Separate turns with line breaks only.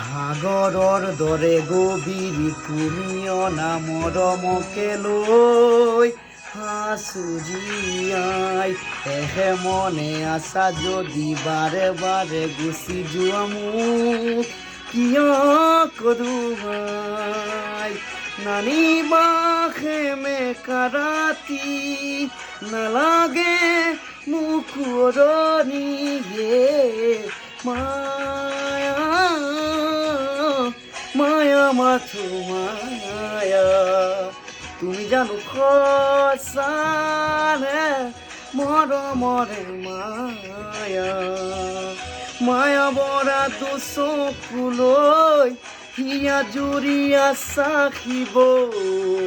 সাগৰৰ দৰে গভীৰ তুমিও নামৰমকে লৈ হাঁচুৰিয়াই এহে মনে আছা যদি বাৰে বাৰে গুচি যোৱা মোক কিয় কৰোৱাই নানিবা সেমেকা ৰাতি নালাগে মোক উৰণিয়ে মায়া মায়া মাথো মায়া তুমি জানো সঁচানে মৰমৰে মায়া মায়া বৰা দুচকুলৈ হিয়া জুৰিয়া চাখিবই